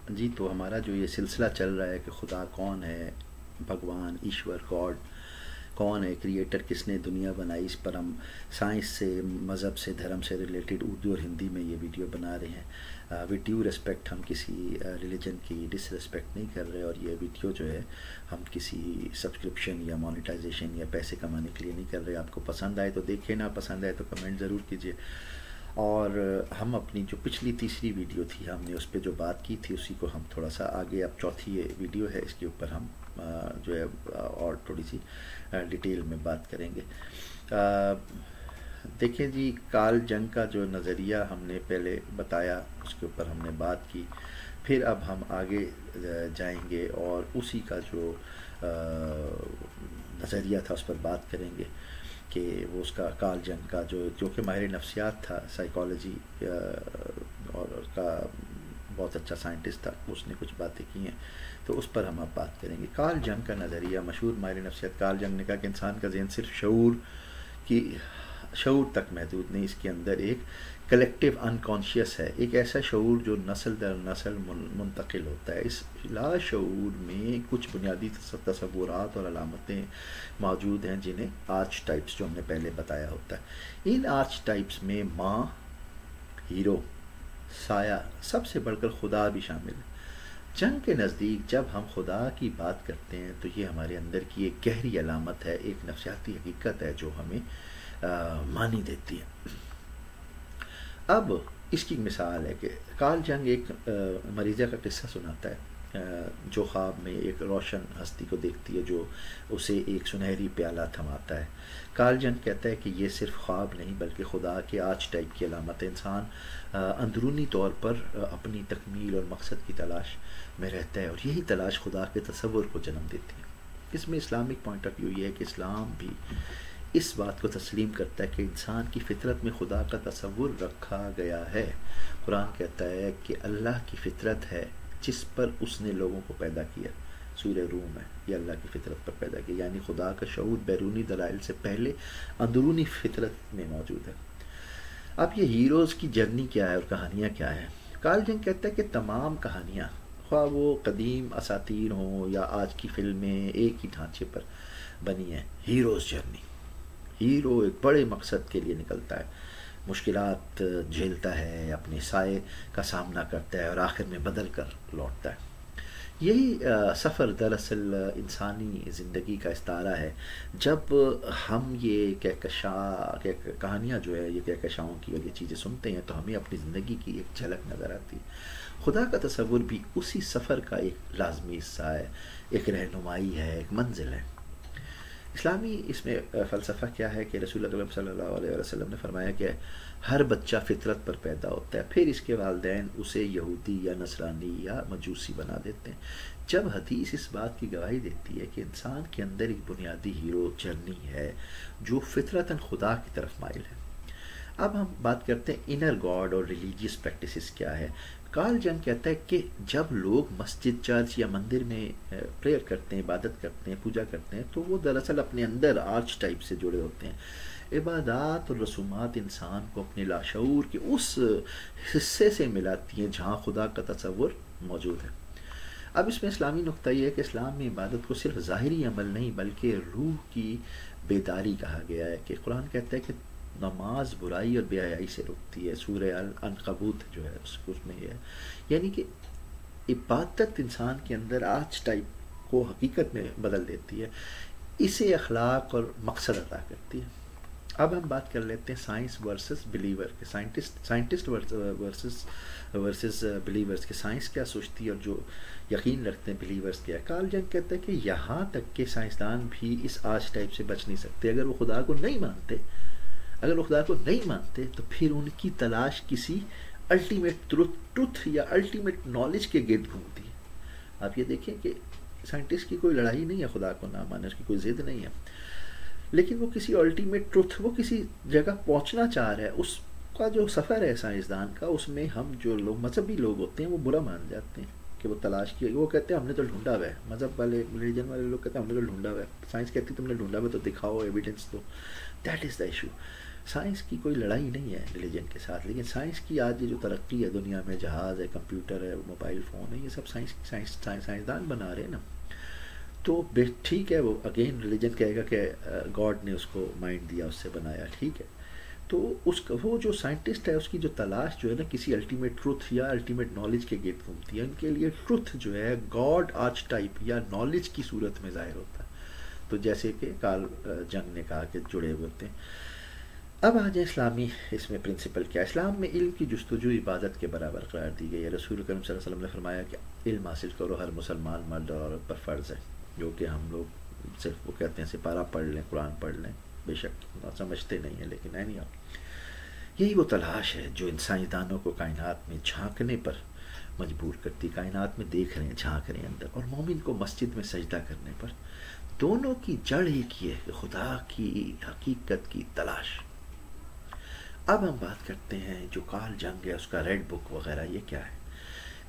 جی تو ہمارا جو یہ سلسلہ چل رہا ہے کہ خدا کون ہے، بھگوان، ایشور، گاڈ کون ہے، کریٹر کس نے دنیا بنائی، اس پر ہم سائنس سے، مذہب سے، دھرم سے ریلیٹڈ اردو اور ہندی میں یہ ویڈیو بنا رہے ہیں ود ڈیو ریسپیکٹ. ہم کسی ریلیجن کی ڈس ریسپیکٹ نہیں کر رہے، اور یہ ویڈیو جو ہے ہم کسی سبسکرپشن یا مانیٹائزیشن یا پیسے کمانے کے لیے نہیں کر رہے. آپ کو پسند آئے تو دیکھیں، نہ پسند آئے تو کمنٹ ضرور کیجیے. اور ہم اپنی جو پچھلی تیسری ویڈیو تھی، ہم نے اس پہ جو بات کی تھی اسی کو ہم تھوڑا سا آگے، اب چوتھی یہ ویڈیو ہے، اس کے اوپر ہم جو ہے اور تھوڑی سی ڈیٹیل میں بات کریں گے. دیکھیں جی، کارل جنگ کا جو نظریہ ہم نے پہلے بتایا، اس کے اوپر ہم نے بات کی. پھر اب ہم آگے جائیں گے اور اسی کا جو نظریہ تھا اس پر بات کریں گے کہ وہ اس کا کارل جنگ کا جو کہ ماہر نفسیات تھا، سائیکالوجی اور اس کا بہت اچھا سائنٹسٹ تھا، اس نے کچھ باتیں کی ہیں، تو اس پر ہم اب بات کریں گے. کارل جنگ کا نظریہ، مشہور ماہر نفسیات کارل جنگ نے کہا کہ انسان کا ذہن صرف شعور تک محدود نہیں، اس کے اندر ایک کلیکٹیو انکانشیس ہے، ایک ایسا شعور جو نسل در نسل منتقل ہوتا ہے. اس لا شعور میں کچھ بنیادی تصورات اور علامتیں موجود ہیں جنہیں آرچ ٹائپس، جو ہم نے پہلے بتایا ہوتا ہے. ان آرچ ٹائپس میں ماں، ہیرو، سایہ، سب سے بڑھ کر خدا بھی شامل ہے. جنگ کے نزدیک جب ہم خدا کی بات کرتے ہیں تو یہ ہمارے اندر کی ایک گہری علامت ہے، ایک نفسیاتی حقیقت ہے جو ہمیں معنی دیتی ہے. اب اس کی مثال ہے کہ کارل جنگ ایک مریضہ کا قصہ سناتا ہے جو خواب میں ایک روشن ہستی کو دیکھتی ہے جو اسے ایک سنہری پیالہ تھماتا ہے. کارل جنگ کہتا ہے کہ یہ صرف خواب نہیں بلکہ خدا کے آرچ ٹائپ کی علامت ہے. انسان اندرونی طور پر اپنی تکمیل اور مقصد کی تلاش میں رہتا ہے، اور یہی تلاش خدا کے تصور کو جنم دیتی ہے. اس میں اسلامک پوائنٹ آف ویو یہ ہے کہ اسلام بھی اس بات کو تسلیم کرتا ہے کہ انسان کی فطرت میں خدا کا تصور رکھا گیا ہے. قرآن کہتا ہے کہ اللہ کی فطرت ہے جس پر اس نے لوگوں کو پیدا کیا. سورہ روم ہے، یہ اللہ کی فطرت پر پیدا کیا، یعنی خدا کا شعور بیرونی دلائل سے پہلے اندرونی فطرت میں موجود ہے. اب یہ ہیروز کی جرنی کیا ہے اور کہانیاں کیا ہیں؟ کارل جنگ کہتا ہے کہ تمام کہانیاں، خواہ وہ قدیم اساطیر ہوں یا آج کی فلمیں، ایک ہی ڈھانچے پر بنی ہیں. ہیروز جرنی، ہیرو ایک بڑے مقصد کے لیے نکلتا ہے، مشکلات جھیلتا ہے، اپنے سائے کا سامنا کرتا ہے اور آخر میں بدل کر لوٹتا ہے. یہی سفر دراصل انسانی زندگی کا استعارہ ہے. جب ہم یہ کہانیاں جو ہے، یہ کہکشاؤں کی اور یہ چیزیں سنتے ہیں تو ہمیں اپنی زندگی کی ایک جھلک نظر آتی ہے. خدا کا تصور بھی اسی سفر کا ایک لازمی حصہ ہے، ایک رہنمائی ہے، ایک منزل ہے. اسلامی اس میں فلسفہ کیا ہے کہ رسول اللہ صلی اللہ علیہ وسلم نے فرمایا کہ ہر بچہ فطرت پر پیدا ہوتا ہے، پھر اس کے والدین اسے یہودی یا نصرانی یا مجوسی بنا دیتے ہیں. جب حدیث اس بات کی گواہی دیتی ہے کہ انسان کے اندر ایک بنیادی ہیرو جرنی ہے جو فطرتاً خدا کی طرف مائل ہے. اب ہم بات کرتے ہیں انر گاڈ اور ریلیجیس پریکٹسز کیا ہے. کارل جنگ کہتا ہے کہ جب لوگ مسجد، چرچ یا مندر میں پریئر کرتے ہیں، عبادت کرتے ہیں، پوجا کرتے ہیں، تو وہ دراصل اپنے اندر آرچ ٹائپ سے جڑے ہوتے ہیں. عبادات اور رسومات انسان کو اپنے لاشعور کے اس حصے سے ملاتی ہیں جہاں خدا کا تصور موجود ہے. اب اس میں اسلامی نقطہ یہ ہے کہ اسلام میں عبادت کو صرف ظاہری عمل نہیں بلکہ روح کی بیداری کہا گیا ہے. کہ قرآن کہتا ہے کہ نماز برائی اور بے حیائی سے روکتی ہے. سورہ العنکبوت جو ہے اس میں یہ ہے، یعنی کہ عبادت انسان کے اندر آرچ ٹائپ کو حقیقت میں بدل دیتی ہے، اسے اخلاق اور مقصد عطا کرتی ہے. اب ہم بات کر لیتے ہیں سائنس ورسز بلیور کے، سائنٹسٹ ورسز بلیورز کے. سائنس کیا سوچتی ہے اور جو یقین رکھتے ہیں بلیورز کیا ہے. کارل جنگ کہتا ہے کہ یہاں تک کہ سائنسدان بھی اس آرچ ٹائپ سے بچ نہیں سکتے. اگر وہ خدا کو نہیں مانتے تو پھر ان کی تلاش کسی الٹیمیٹ ٹروتھ یا الٹیمیٹ نالج کے گرد گھومتی ہے. آپ یہ دیکھیں کہ سائنٹسٹ کی کوئی لڑائی نہیں ہے خدا کو نہ مانے، اس کی کوئی ضد نہیں ہے، لیکن وہ کسی الٹیمیٹ ٹروتھ، وہ کسی جگہ پہنچنا چاہ رہا ہے. اس کا جو سفر ہے سائنسدان کا، اس میں ہم جو لوگ مذہبی لوگ ہوتے ہیں وہ برا مان جاتے ہیں کہ وہ تلاش کی، وہ کہتے ہیں ہم نے تو ڈھونڈا ہوا ہے. مذہب والے، ریلیجن والے لوگ کہتے ہیں ہم نے تو ڈھونڈا ہوا ہے. سائنس کہتی ہے تم نے ڈھونڈا ہوا تو دکھاؤ، ایویڈنس دو. That is the issue. Science کی کوئی لڑائی نہیں ہے ریلیجن کے ساتھ، لیکن سائنس کی آج یہ جو ترقی ہے دنیا میں، جہاز ہے، کمپیوٹر ہے، موبائل فون ہے، یہ سب سائنسدان بنا رہے ہیں نا. تو ٹھیک ہے، وہ اگین ریلیجن کہے گا کہ گاڈ نے اس کو مائنڈ دیا، اس سے بنایا، ٹھیک ہے. تو اس کا وہ جو سائنٹسٹ ہے اس کی جو تلاش جو ہے نا کسی الٹیمیٹ ٹروتھ یا الٹیمیٹ نالج کے گرد گھومتی ہے. ان کے لیے ٹروتھ جو ہے گاڈ آرچ ٹائپ یا نالج کی صورت میں ظاہر ہوتا ہے. تو جیسے کہ کارل جنگ نے کہا کہ جڑے ہوئے ہوتے ہیں. اب آ جائیں اسلامی اس میں پرنسپل کیا. اسلام میں علم کی جستجو عبادت کے برابر قرار دی گئی ہے. رسول کریم صلی اللہ علیہ وسلم نے فرمایا کہ علم حاصل کرو، ہر مسلمان مرد اور عورت پر فرض ہے. جو کہ ہم لوگ صرف وہ کہتے ہیں سپارہ پڑھ لیں، قرآن پڑھ لیں، بے شک سمجھتے نہیں ہیں، لیکن ہے نہیں. آپ یہی وہ تلاش ہے جو سائنسدانوں کو کائنات میں جھانکنے پر مجبور کرتی. کائنات میں دیکھ رہے ہیں، جھانک رہے ہیں اندر، اور مومن کو مسجد میں سجدہ کرنے پر. دونوں کی جڑ ایک ہی ہے کہ خدا کی حقیقت کی تلاش. اب ہم بات کرتے ہیں جو کارل جنگ ہے اس کا ریڈ بک وغیرہ، یہ کیا ہے.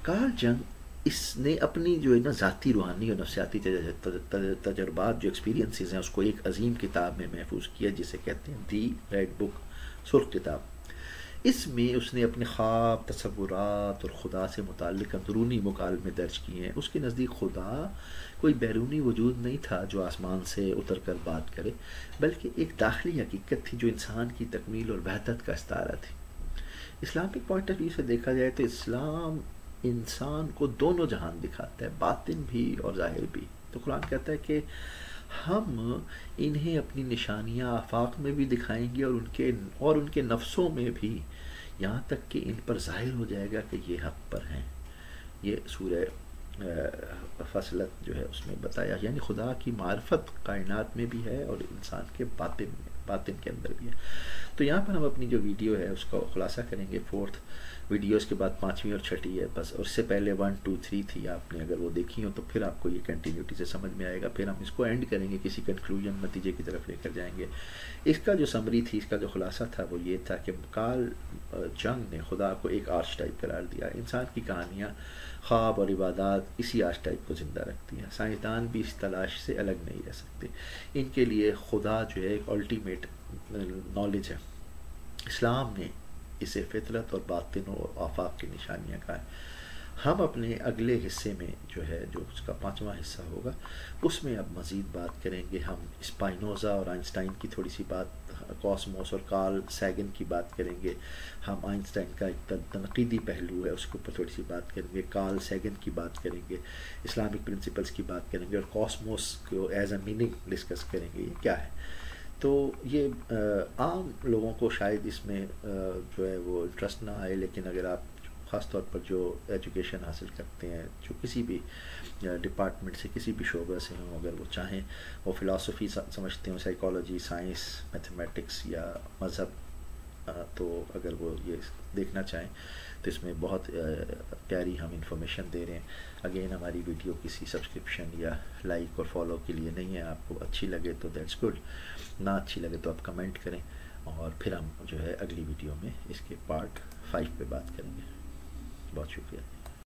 کارل جنگ اس نے اپنی جو ہے نا ذاتی روحانی اور نفسیاتی تجربات جو ایکسپیرینسز ہیں اس کو ایک عظیم کتاب میں محفوظ کیا جسے کہتے ہیں دی ریڈ بک، سرخ کتاب. اس میں اس نے اپنے خواب، تصورات اور خدا سے متعلق اندرونی مکالمے درج کیے ہیں. اس کے نزدیک خدا کوئی بیرونی وجود نہیں تھا جو آسمان سے اتر کر بات کرے، بلکہ ایک داخلی حقیقت تھی جو انسان کی تکمیل اور وحدت کا استعارہ تھی. اسلامک پوائنٹ آف ویو سے دیکھا جائے تو اسلام انسان کو دونوں جہان دکھاتا ہے، باطن بھی اور ظاہر بھی. تو قرآن کہتا ہے کہ ہم انہیں اپنی نشانیاں آفاق میں بھی دکھائیں گے اور ان کے نفسوں میں بھی، یہاں تک کہ ان پر ظاہر ہو جائے گا کہ یہ حق پر ہیں. یہ سورہ فصلت جو ہے اس میں بتایا، یعنی خدا کی معرفت کائنات میں بھی ہے اور انسان کے باطن کے اندر بھی ہے. تو یہاں پر ہم اپنی جو ویڈیو ہے اس کا خلاصہ کریں گے. 4th ویڈیو، اس کے بعد 5ویں اور 6ٹھی ہے بس، اور اس سے پہلے 1 2 3 تھی. آپ نے اگر وہ دیکھی ہو تو پھر آپ کو یہ کنٹینیوٹی سے سمجھ میں آئے گا. پھر ہم اس کو اینڈ کریں گے، کسی کنکلوژن نتیجے کی طرف لے کر جائیں گے. اس کا جو سمری تھی، اس کا جو خلاصہ تھا وہ یہ تھا کہ کارل جنگ نے خدا کو ایک آرچ ٹائپ قرار دیا. انسان کی کہانیاں، خواب اور عبادات اسی آرچ ٹائپ کو زندہ رکھتی ہیں. سائنسدان بھی اس تلاش سے الگ نہیں رہ سکتے. ان کے لیے خدا جو ہے ایک الٹیمیٹ نالج ہے. اسلام نے اسے فطرت اور باطن اور آفاق کی نشانیاں کہا ہے. ہم اپنے اگلے حصے میں جو ہے، جو اس کا 5واں حصہ ہوگا، اس میں اب مزید بات کریں گے. ہم اسپائنوزا اور آئنسٹائن کی تھوڑی سی بات، کاسموس اور کارل سیگن کی بات کریں گے. ہم آئنسٹائن کا ایک تنقیدی پہلو ہے اس کے اوپر تھوڑی سی بات کریں گے. کارل سیگن کی بات کریں گے. اسلامک پرنسپلس کی بات کریں گے، اور کاسموس کو ایز اے میننگ ڈسکس کریں گے یہ کیا ہے. تو یہ عام لوگوں کو شاید اس میں جو ہے وہ انٹرسٹ نہ آئے، لیکن اگر آپ خاص طور پر جو ایجوکیشن حاصل کرتے ہیں، جو کسی بھی ڈپارٹمنٹ سے، کسی بھی شعبہ سے ہوں، اگر وہ چاہیں، وہ فلاسفی سمجھتے ہوں، سائیکالوجی، سائنس، میتھمیٹکس یا مذہب، تو اگر وہ یہ دیکھنا چاہیں تو اس میں بہت پیاری ہم انفارمیشن دے رہے ہیں. اگین ہماری ویڈیو کسی سبسکرپشن یا لائک اور فالو کے لیے نہیں ہے. آپ کو اچھی لگے تو دیٹس گڈ، نہ اچھی لگے تو آپ کمنٹ کریں، اور پھر ہم جو ہے اگلی ویڈیو میں اس کے پارٹ 5 پہ بات کریں گے. بہت شکریہ.